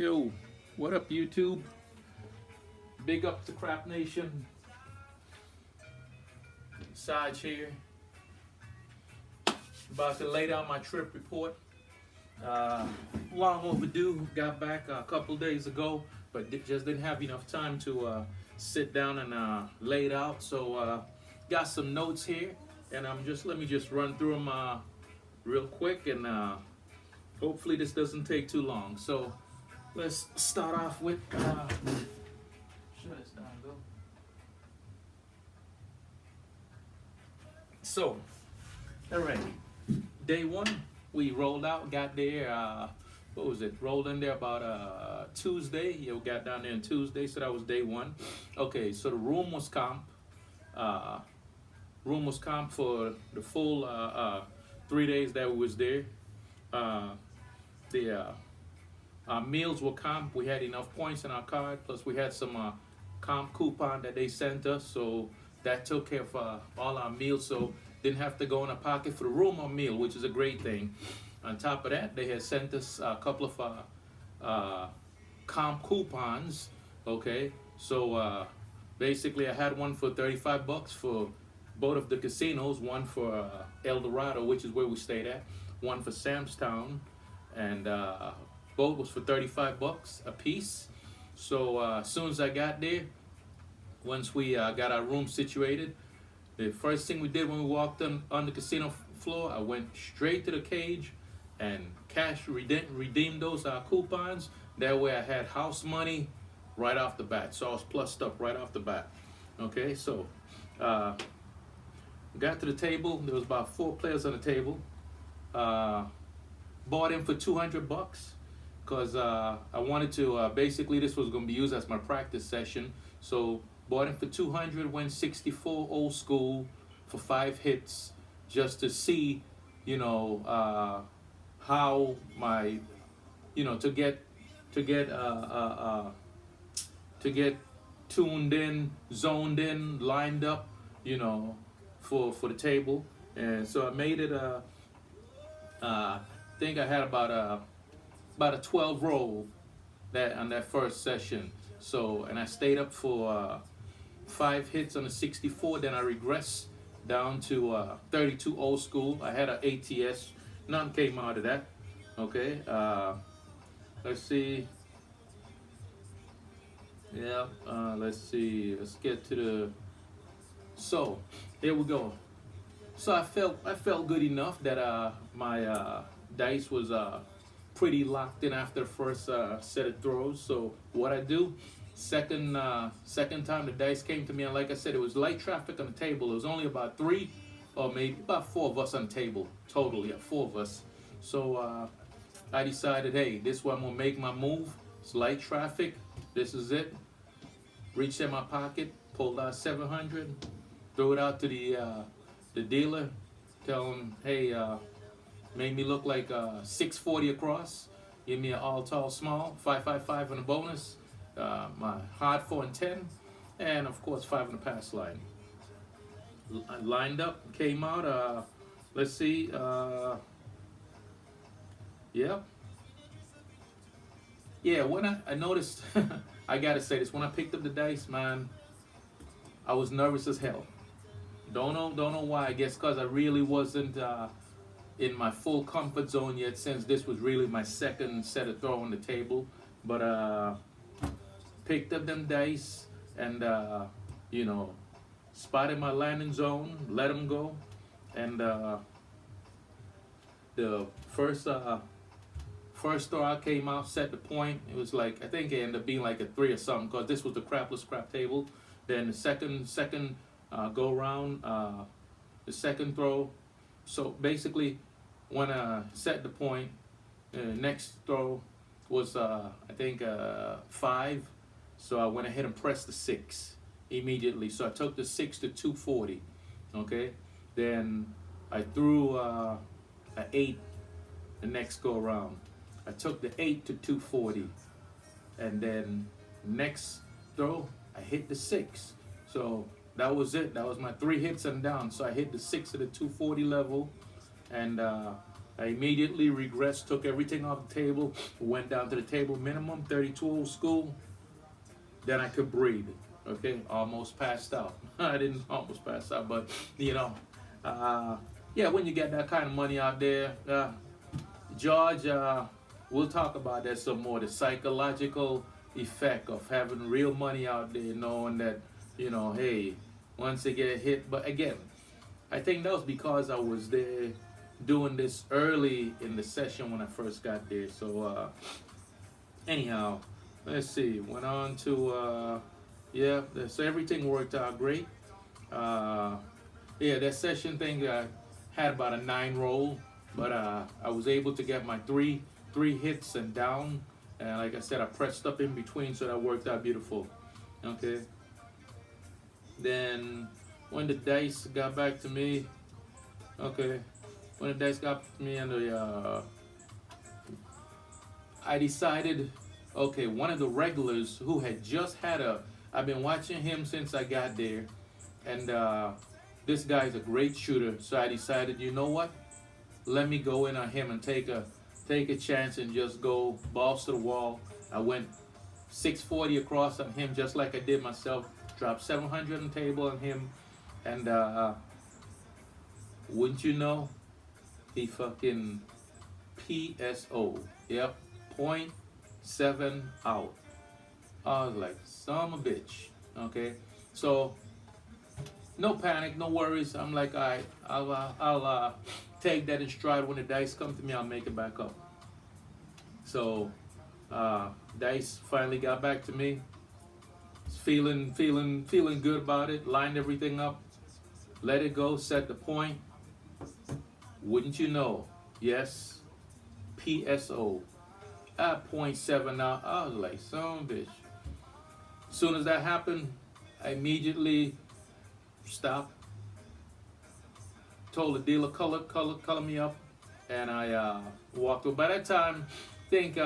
Yo, what up, YouTube? Big up to Crap Nation. Sarge here. About to lay down my trip report. Long overdue. Got back a couple days ago, but just didn't have enough time to sit down and lay it out. So got some notes here, and let me just run through them real quick, and hopefully this doesn't take too long. So let's start off with. Shut this down, go. So, all right. Day one, we rolled out, got there. What was it? Rolled in there about Tuesday. Yeah, we got down there on Tuesday, so that was day one. Okay, so the room was comp. Room was comp for the full 3 days that we was there. Our meals were comp. We had enough points in our card. Plus, we had some comp coupon that they sent us, so that took care of all our meals. So didn't have to go in a pocket for the room or meal, which is a great thing. On top of that, they had sent us a couple of comp coupons. Okay, so basically, I had one for $35 for both of the casinos. One for El Dorado, which is where we stayed at. One for Samstown, and both was for $35 a piece. So as soon as I got there, once we got our room situated, the first thing we did when we walked on the casino floor, I went straight to the cage and redeemed those coupons. That way I had house money right off the bat. So I was plussed up right off the bat. Okay, so got to the table. There was about 4 players on the table. Bought in for $200 because I wanted to, basically this was going to be used as my practice session. So bought in for $200, went 64 old school for 5 hits just to see, how my, to get tuned in, zoned in, lined up, for the table. And so I made it I think I had about a 12 roll on that first session. So, and I stayed up for 5 hits on the 64. Then I regressed down to 32 old school. I had an ATS. None came out of that. Okay. Let's see. Yeah. Let's see. Let's get to the. So, here we go. So I felt good enough that my dice was pretty locked in after the first set of throws. So what I do, second time the dice came to me, and like I said, it was light traffic on the table. It was only about 3 or maybe about 4 of us on the table total. Yeah, 4 of us. So I decided, hey, this is where I'm gonna make my move. It's light traffic. This is it. Reached in my pocket, pulled out 700, threw it out to the dealer, tell him, hey, made me look like 640 across, give me an all tall small, 555 on the bonus, my hard 4 and 10, and of course 5 on the pass line. I lined up, came out, let's see, yeah, when I noticed, I gotta say this, when I picked up the dice, man, I was nervous as hell. Don't know why. I guess because I really wasn't in my full comfort zone yet, since this was really my second set of throw on the table. But picked up them dice and spotted my landing zone, let them go, and the first throw I came out, set the point. It was like, I think it ended up being like a 3 or something, because this was the crapless crap table. Then the second go round, the second throw. So basically, when I set the point, next throw was I think 5. So I went ahead and pressed the 6 immediately. So I took the 6 to 240. Okay. Then I threw an 8 the next go around. I took the 8 to 240, and then next throw I hit the 6. So that was it. That was my 3 hits and down. So I hit the 6 at the 240 level, and I I immediately regressed, took everything off the table, went down to the table minimum, 32 old school. Then I could breathe. Okay, almost passed out. I didn't almost pass out, but you know, yeah, when you get that kind of money out there, George, we'll talk about that some more. The psychological effect of having real money out there, knowing that, you know, hey, once they get hit. But again, I think that was because I was there doing this early in the session when I first got there. So anyhow, let's see. Went on to yeah. So everything worked out great. Yeah, that session thing had about a 9 roll, but I was able to get my three hits and down. And like I said, I pressed up in between, so that worked out beautiful. Okay. Then when the dice got back to me, okay, when the dice got to me and I decided, okay, one of the regulars who had just had I've been watching him since I got there, and this guy's a great shooter, so I decided, you know what, let me go in on him and take a chance and just go balls to the wall. I went 640 across on him just like I did myself, dropped 700 on the table on him, and wouldn't you know, he fucking PSO. Yep, .7 out. I was like, son of a bitch. Okay, so no panic, no worries. I'm like, all right, I'll take that in stride. When the dice come to me, I'll make it back up. So dice finally got back to me. Feeling good about it. Lined everything up. Let it go. Set the point. Wouldn't you know? Yes, PSO at .7 out. I was like, son of a bitch. As soon as that happened, I immediately stopped. Told the dealer color me up, and I walked away. By that time, I think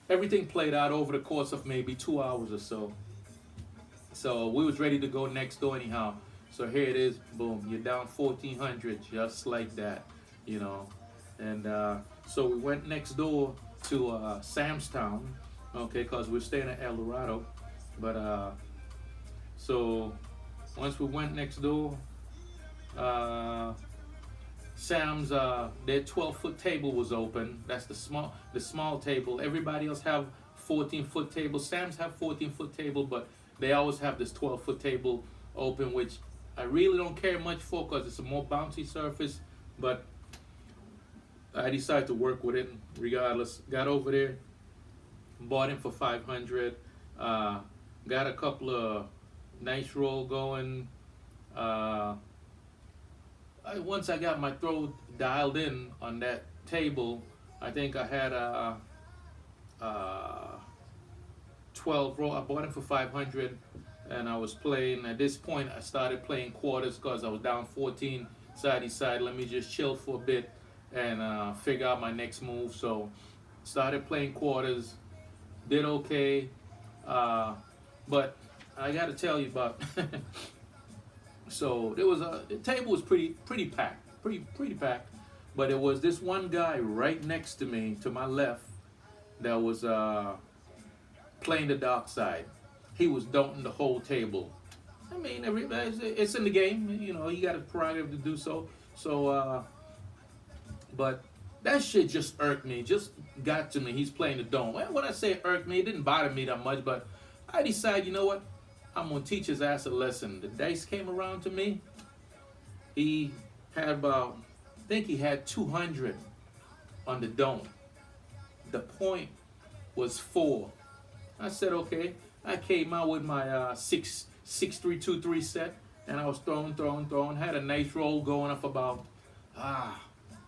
everything played out over the course of maybe 2 hours or so. So we was ready to go next door anyhow. So here it is, boom, you're down 1,400 just like that, you know. And so we went next door to Sam's Town, okay, because we're staying at El Dorado. But so once we went next door, Sam's their 12-foot table was open. That's the small table. Everybody else have 14-foot tables. Sam's have 14-foot table, but they always have this 12-foot table open, which I really don't care much for because it's a more bouncy surface. But I decided to work with it regardless. Got over there, bought him for 500. Got a couple of nice roll going. Once I got my throw dialed in on that table, I think I had a 12 roll. I bought him for 500, and I was playing. At this point, I started playing quarters because I was down 14. So I decided, let me just chill for a bit and figure out my next move. So started playing quarters, did okay, but I got to tell you about. So there was the table was pretty packed, pretty packed, but there was this one guy right next to me, to my left, that was playing the dark side. He was don'ting the whole table. I mean, it's in the game, you know. You got a prerogative to do so. So, but that shit just irked me. Just got to me. He's playing the don't. When I say irked me, it didn't bother me that much. But I decided, you know what? I'm gonna teach his ass a lesson. The dice came around to me. He had about, I think he had 200 on the don't. The point was 4. I said, okay. I came out with my 6-3-2-3 set, and I was throwing. Had a nice roll going up about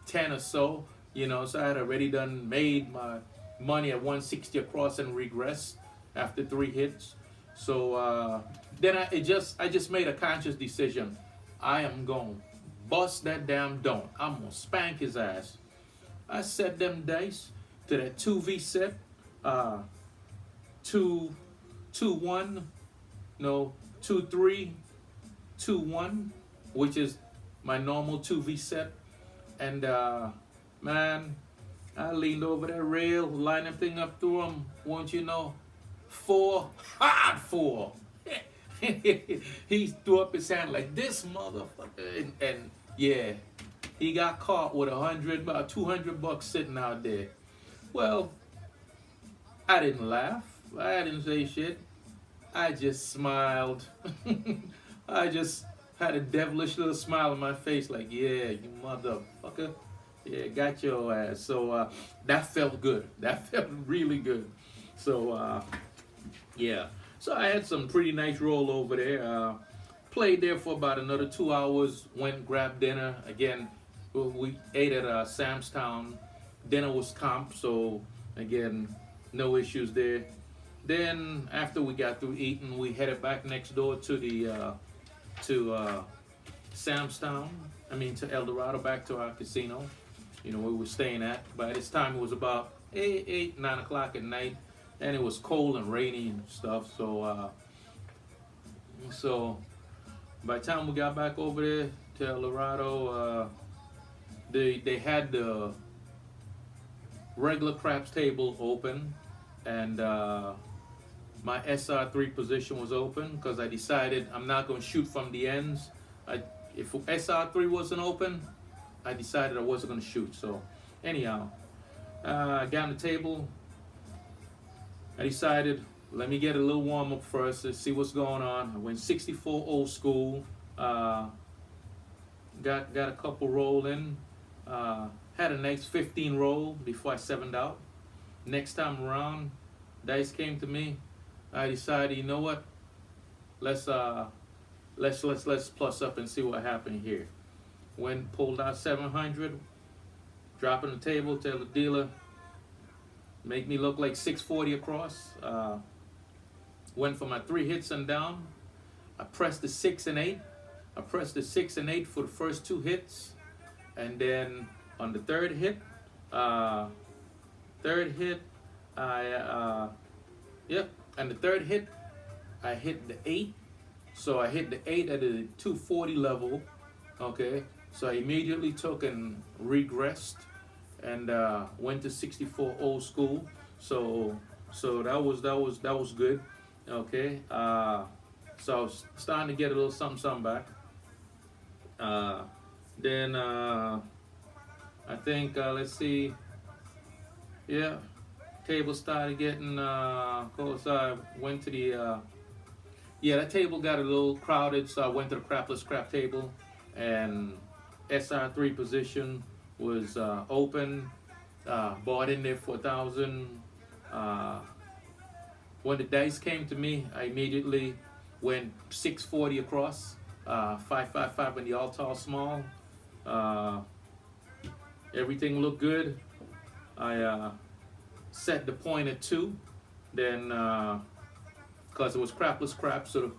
10 or so, you know. So I had already made my money at 160 across and regressed after 3 hits. So then I just made a conscious decision. I am gonna bust that damn don't. I'm gonna spank his ass. I set them dice to that 2V set, 2-1, no 2-3, 2-1, which is my normal 2V set, and Man, I leaned over that rail, lined that thing up through him. Won't you know? 4, hard 4. He threw up his hand like this motherfucker, and yeah, he got caught with about $200 sitting out there. Well, I didn't laugh. I didn't say shit. I just smiled. I just had a devilish little smile on my face, like, yeah, you motherfucker. Yeah, got your ass. So that felt good. That felt really good. So yeah. So I had some pretty nice roll over there. Played there for about another 2 hours. Went grabbed dinner. Again, we ate at Sam's Town. Dinner was comp, so again, no issues there. Then after we got through eating, we headed back next door to the Sam's Town. I mean to El Dorado, back to our casino. You know, we were staying at. By this time, it was about 9 o'clock at night, and it was cold and rainy and stuff. So by the time we got back over there to El Dorado, they had the regular craps table open, and my SR3 position was open because I decided I'm not going to shoot from the ends. If SR3 wasn't open, I decided I wasn't going to shoot. So anyhow, I got on the table. I decided, let me get a little warm up first. Let's see what's going on. I went 64 old school. Got a couple roll in. Had a nice 15 roll before I 7'd out. Next time around, dice came to me. I decided, you know what? Let's plus up and see what happened here. When pulled out 700, dropping the table, tell the dealer, make me look like 640 across. Went for my 3 hits and down. I pressed the 6 and 8. I pressed the 6 and 8 for the first 2 hits, and then on the third hit, and the third hit, I hit the 8. So I hit the 8 at the 240 level. Okay. So I immediately took and regressed and went to 64 old school. So that was good. Okay. So I was starting to get a little something back. Then I think let's see. Yeah, table started getting close. So I went to the that table got a little crowded. So I went to the crapless crap table, and SR3 position was open. Bought in there for 1,000. When the dice came to me, I immediately went 640 across, 555 in the all-tall small. Everything looked good. I set the point at 2. Then, because it was crapless crap, so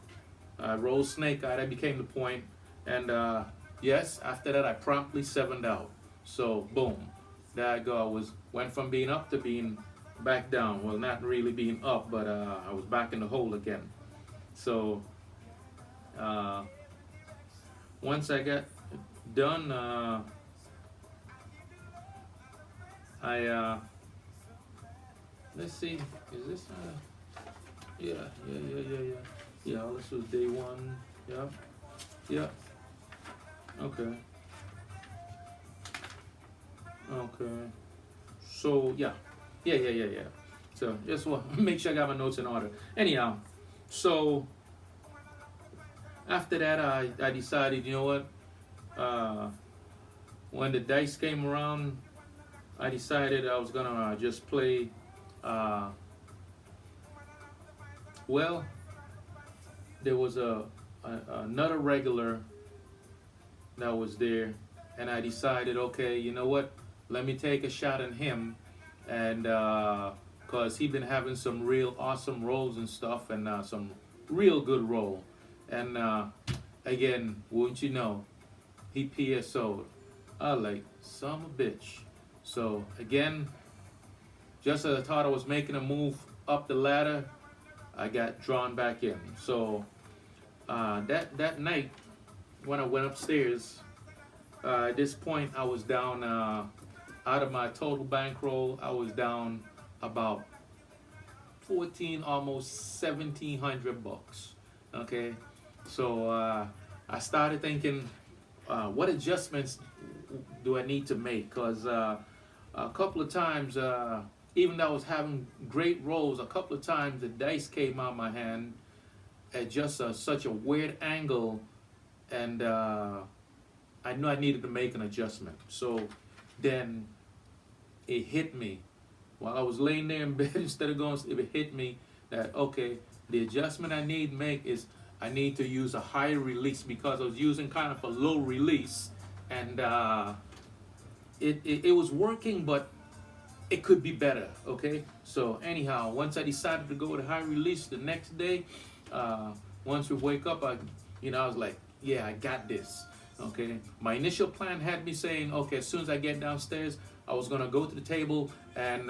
I rolled snake eye. That became the point. And yes, after that, I promptly 7'd out. So boom, there I go. Went from being up to being back down. Well, not really being up, but I was back in the hole again. So once I got done, let's see, is this yeah, this was day 1. Yeah. Okay. So yeah. So just want to make sure I got my notes in order. Anyhow, so after that, I decided, you know what? When the dice came around, I decided I was gonna just play. Well, there was another regular that was there, and I decided, okay, you know what? Let me take a shot at him, and because he'd been having some real awesome rolls and stuff, and some real good roll, and again, wouldn't you know, he PSO'd. I like son of a bitch. So again, just as I thought I was making a move up the ladder, I got drawn back in. So that night, when I went upstairs, at this point I was down out of my total bankroll, I was down about 14, almost 1,700 bucks. Okay, so I started thinking, what adjustments do I need to make? Because a couple of times, even though I was having great rolls, a couple of times the dice came out of my hand at just such a weird angle, and I knew I needed to make an adjustment. So then it hit me while I was laying there in bed. Instead of going, it hit me that okay, the adjustment I need to make is I need to use a higher release, because I was using kind of a low release, and it was working, but it could be better. Okay, so anyhow, once I decided to go with a high release the next day, once we wake up, I was like, yeah, I got this. Okay, my initial plan had me saying, okay, as soon as I get downstairs, I was gonna go to the table and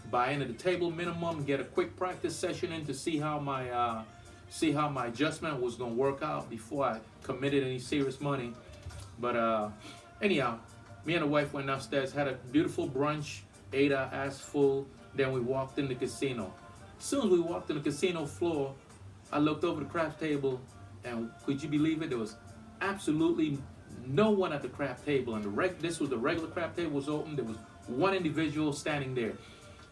buy into the table minimum, get a quick practice session in to see how my adjustment was gonna work out before I committed any serious money. But anyhow, me and the wife went downstairs, had a beautiful brunch, ate our ass full, then we walked in the casino. As soon as we walked in the casino floor, I looked over the craps table, and could you believe it? There was absolutely no one at the crap table, and this was the regular crap table was open. There was one individual standing there.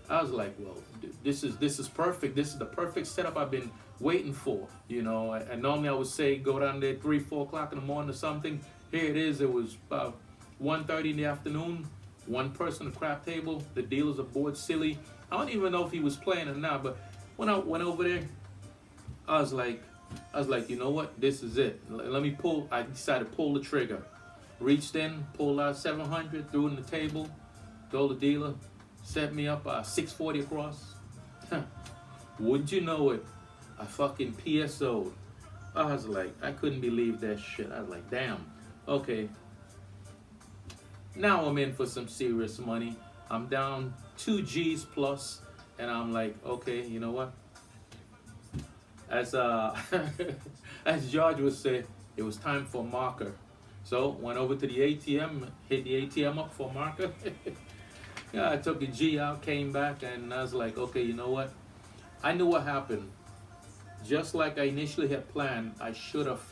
I was like, well, this is perfect. This is the perfect setup I've been waiting for. And normally I would say go down there 3, 4 o'clock in the morning or something. Here it is. It was about 1:30 in the afternoon. One person at the crap table. The dealers are bored silly. I don't even know if he was playing or not. But when I went over there, I was like, you know what? This is it. Let me pull. I decided to pull the trigger. Reached in, pulled out 700, threw it on the table, told the dealer, set me up 640 across. Wouldn't you know it? I fucking PSO'd. I was like, I couldn't believe that shit. I was like, damn. Okay. Now I'm in for some serious money. I'm down 2 G's plus, and I'm like, okay, you know what? As as George would say, it was time for a marker. So went over to the ATM, hit the ATM up for a marker. Yeah, I took the G out, came back, and I was like, okay, you know what? I knew what happened. Just like I initially had planned, I should have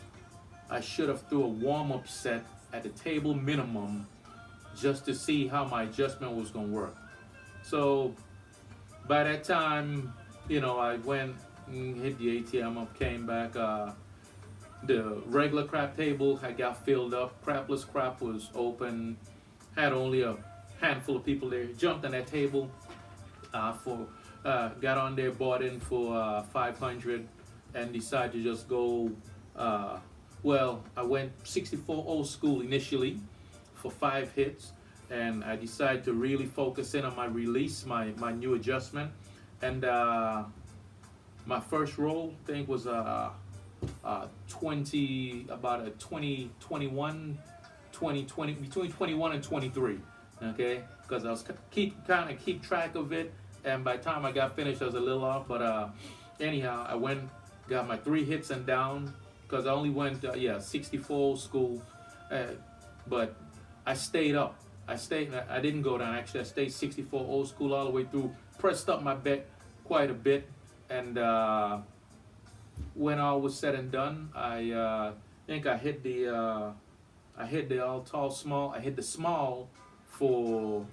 threw a warm-up set at the table minimum just to see how my adjustment was gonna work. So by that time, I went, hit the ATM up, came back. The regular crap table had got filled up. Crapless crap was open. Had only a handful of people there. Jumped on that table got on there, bought in for 500, and decided to just go. I went 64 old school initially for 5 hits, and I decided to really focus in on my release, my new adjustment, and my first roll, I think, was about a 2021, 2020, between 21 and 23. Okay, because I was keep track of it, and by the time I got finished, I was a little off. But anyhow, I went, got my 3 hits and down, because I only went 64 old school, but I stayed up. I didn't go down. Actually, I stayed 64 old school all the way through. Pressed up my bet quite a bit. And when all was said and done, I think I hit the all tall small. I hit the small for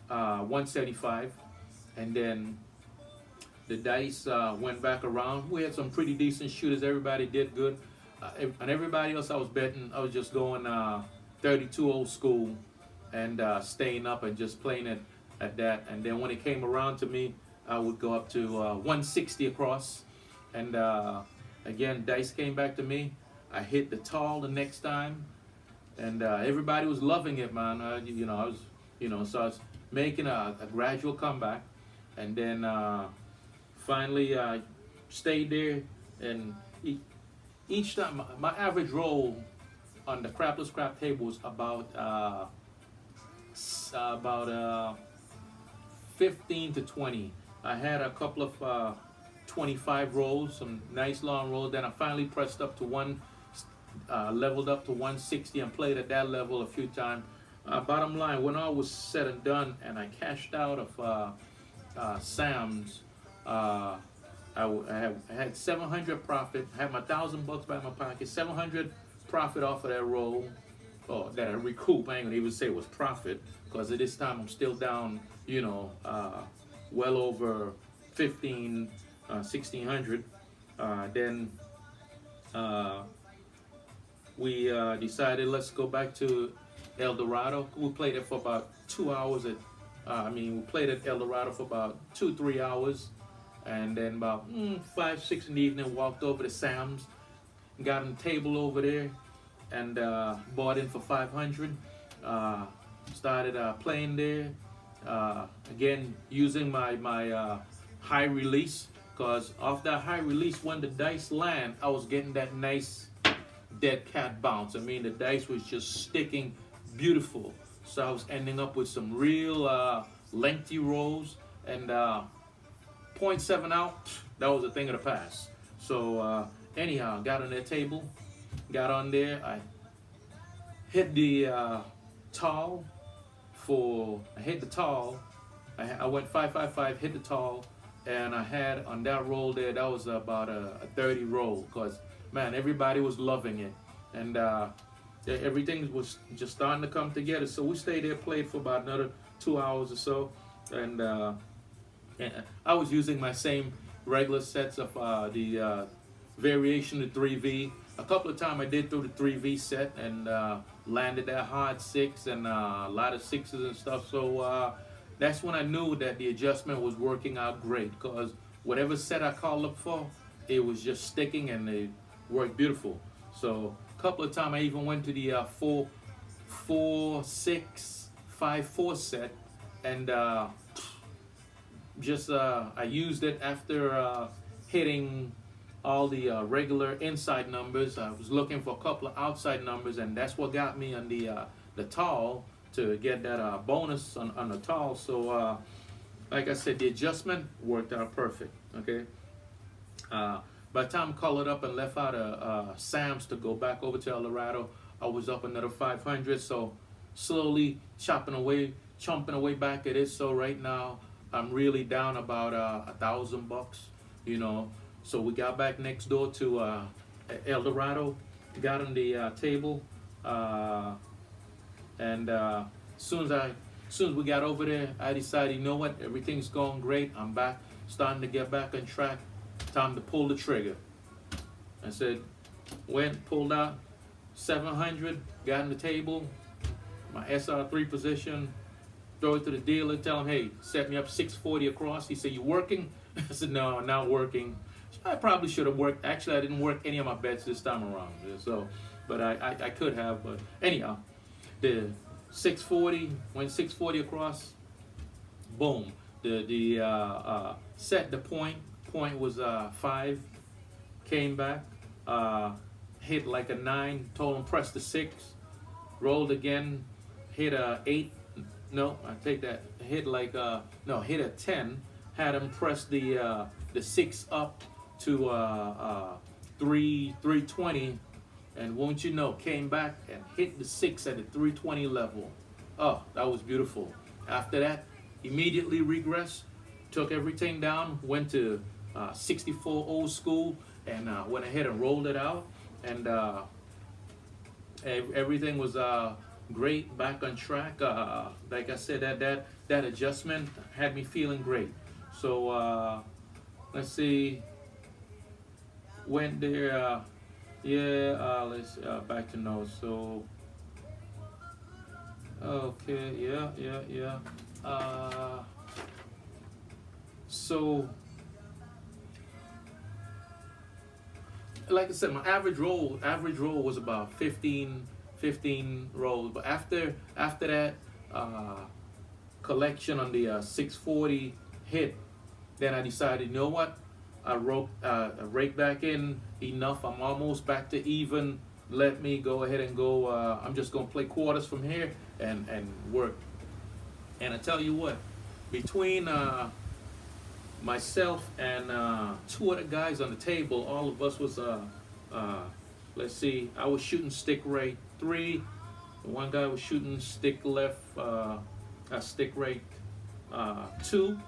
175, and then the dice went back around. We had some pretty decent shooters. Everybody did good, and everybody else I was betting, I was just going 32 old school and staying up and just playing it at that. And then when it came around to me, I would go up to 160 across, and again, dice came back to me. I hit the tall the next time, and everybody was loving it, man. I was, so I was making a gradual comeback, and then finally I stayed there, and each time my average roll on the crapless crap table was about 15 to 20. I had a couple of 25 rolls, some nice long rolls. Then I finally pressed up to leveled up to 160 and played at that level a few times. Bottom line, when all was said and done, and I cashed out of Sam's, I had 700 profit. I had my $1,000 back in my pocket. 700 profit off of that roll, or that I recoup. I ain't gonna even say it was profit, because at this time I'm still down, well over 1600. Then we decided, let's go back to El Dorado. We played it for about 2 hours. We played at El Dorado for about 2-3 hours, and then about 5-6 in the evening, walked over to Sam's, got on the table over there, and bought in for 500. Started playing there. Again, using my high release, because off that high release, when the dice land, I was getting that nice dead cat bounce. I mean, the dice was just sticking beautiful. So I was ending up with some real lengthy rolls, and 0.7 out, that was a thing of the past. So anyhow, got on that table, got on there, I hit the tall I went 5-5-5, hit the tall, and I had on that roll there, that was about a 30 roll, because man, everybody was loving it, and everything was just starting to come together. So we stayed there, played for about another 2 hours or so, and I was using my same regular sets of the variation of 3V. A couple of times I did through the 3V set and landed that hard 6 and a lot of 6s and stuff. So that's when I knew that the adjustment was working out great, because whatever set I called up for, it was just sticking and it worked beautiful. So a couple of times I even went to the 4-4-6-5-4 set, and I used it after hitting all the regular inside numbers. I was looking for a couple of outside numbers, and that's what got me on the tall, to get that bonus on the tall. So like I said, the adjustment worked out perfect. Okay. By the time I called it up and left out of Sam's to go back over to El Dorado, I was up another 500. So slowly chomping away back at it. So right now I'm really down about $1,000. So we got back next door to El Dorado, got on the table, and as soon as we got over there, I decided, you know what, everything's going great. I'm back, starting to get back on track. Time to pull the trigger. I said, pulled out 700, got on the table, my SR3 position, throw it to the dealer, tell him, hey, set me up 640 across. He said, you working? I said, no, not working. I probably should have worked. Actually, I didn't work any of my bets this time around. So, but I could have. But anyhow, the 640 went 640 across. Boom. The set the point. Point was 5. Came back. Hit like a 9. Told him press the 6. Rolled again. Hit a 8. No, I take that. Hit like hit a 10. Had him press the 6 up to 320, and won't you know, came back and hit the 6 at the 320 level. Oh, that was beautiful. After that, immediately regressed, took everything down, went to 64 old school, and went ahead and rolled it out, and everything was great, back on track. Like I said, that adjustment had me feeling great. So let's see. Went there, let's back to notes. So, okay, yeah. So, like I said, my average roll was about 15 rolls. But after that collection on the 640 hit, then I decided, you know what? I raked back in enough. I'm almost back to even. Let me go ahead and go. I'm just gonna play quarters from here and work. And I tell you what, between myself and 2 other guys on the table, all of us was let's see, I was shooting stick rate 3. One guy was shooting stick left, stick right 2,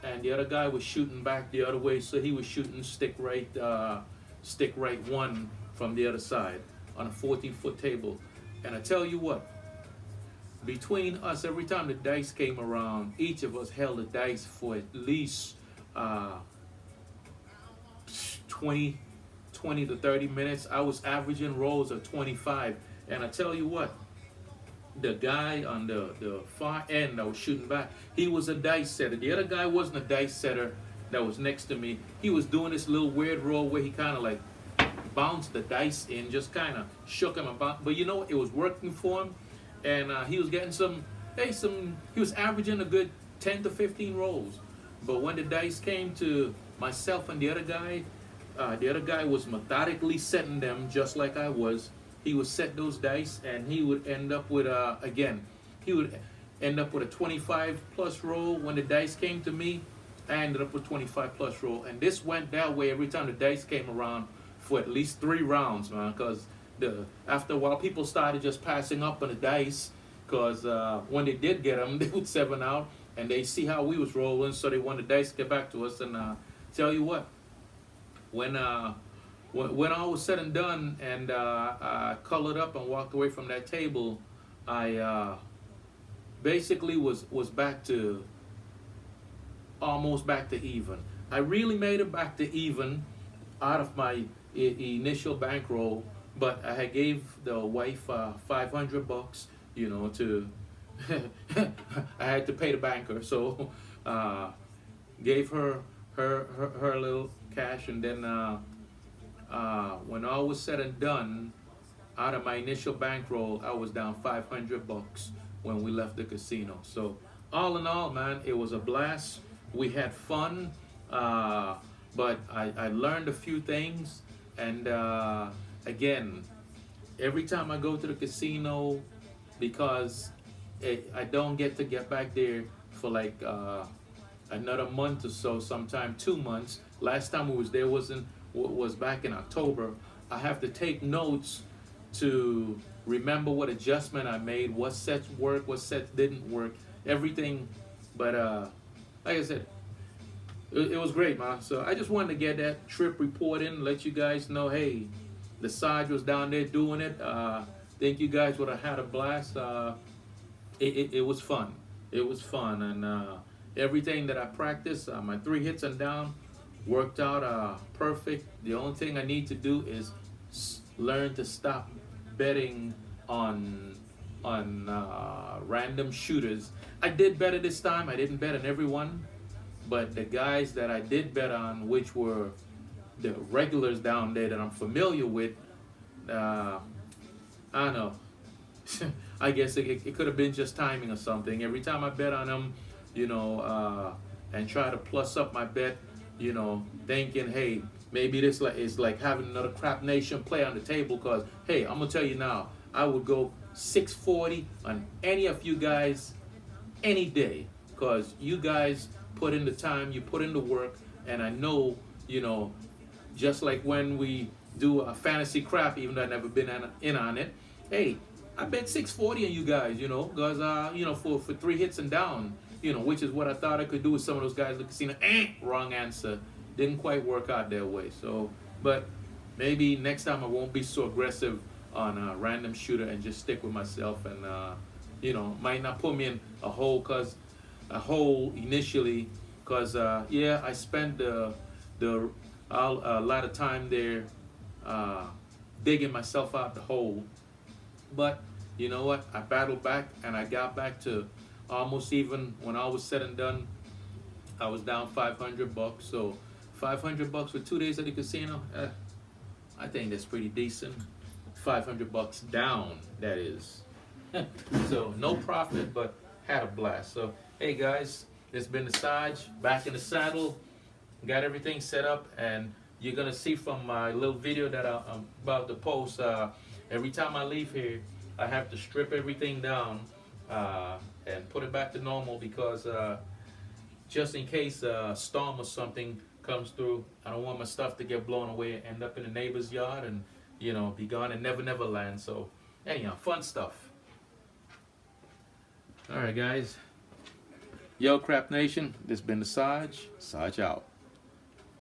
and the other guy was shooting back the other way, so he was shooting stick right 1 from the other side on a 14-foot table. And I tell you what, between us, every time the dice came around, each of us held the dice for at least 20 to 30 minutes. I was averaging rolls of 25. And I tell you what, the guy on the far end that was shooting back, he was a dice setter. The other guy wasn't a dice setter that was next to me. He was doing this little weird roll where he kind of like bounced the dice in, just kind of shook him about. But you know, it was working for him. And he was getting he was averaging a good 10 to 15 rolls. But when the dice came to myself and the other guy was methodically setting them just like I was. He would set those dice, and he would end up with he would end up with a 25 plus roll. When the dice came to me, I ended up with 25 plus roll, and this went that way every time the dice came around for at least 3 rounds, man. Because after a while, people started just passing up on the dice, because when they did get them, they would 7 out, and they see how we was rolling, so they wanted the dice to get back to us. And tell you what, when all was said and done, and I colored up and walked away from that table, I basically was back to almost back to even. I really made it back to even out of my initial bankroll, but I had gave the wife $500, you know, to I had to pay the banker, so gave her little cash, and then when all was said and done, out of my initial bankroll, I was down $500 when we left the casino. So all in all, man, it was a blast. We had fun, but I learned a few things. And again, every time I go to the casino, because I don't get to get back there for like another month or so, sometime 2 months. Last time we was there was back in October. I have to take notes to remember what adjustment I made, what sets worked, what sets didn't work, everything. But like I said, it was great, man. So I just wanted to get that trip report in, let you guys know, hey, the Sarge was down there doing it. Think you guys would have had a blast. It was fun. It was fun, and everything that I practiced, my 3 hits and down, worked out perfect. The only thing I need to do is learn to stop betting on random shooters. I did better this time. I didn't bet on everyone, but the guys that I did bet on, which were the regulars down there that I'm familiar with, I don't know. I guess it could have been just timing or something. Every time I bet on them, you know, and try to plus up my bet, you know, thinking, hey, maybe this is like having another Crap Nation play on the table. Because, hey, I'm going to tell you now, I would go 640 on any of you guys any day. Because you guys put in the time, you put in the work, and I know, you know, just like when we do a fantasy crap, even though I've never been in on it, hey, I bet 640 on you guys, you know, because, you know, for 3 hits and down, you know, which is what I thought I could do with some of those guys in the casino. Wrong answer. Didn't quite work out that way. So, but maybe next time I won't be so aggressive on a random shooter and just stick with myself, and, you know, might not put me in a hole initially, because, yeah, I spent a lot of time there digging myself out the hole. But you know what? I battled back, and I got back to almost even. When all was said and done, I was down $500. So $500 for 2 days at the casino, I think that's pretty decent. $500 down, that is. So no profit, but had a blast. So hey guys, it's been the Sarge, back in the saddle. Got everything set up, and you're gonna see from my little video that I'm about to post. Every time I leave here, I have to strip everything down and put it back to normal, because just in case a storm or something comes through, I don't want my stuff to get blown away and end up in the neighbor's yard and, you know, be gone and never land. So anyhow, fun stuff. All right, guys. Yo, Crap Nation. This been the Sarge. Sarge out.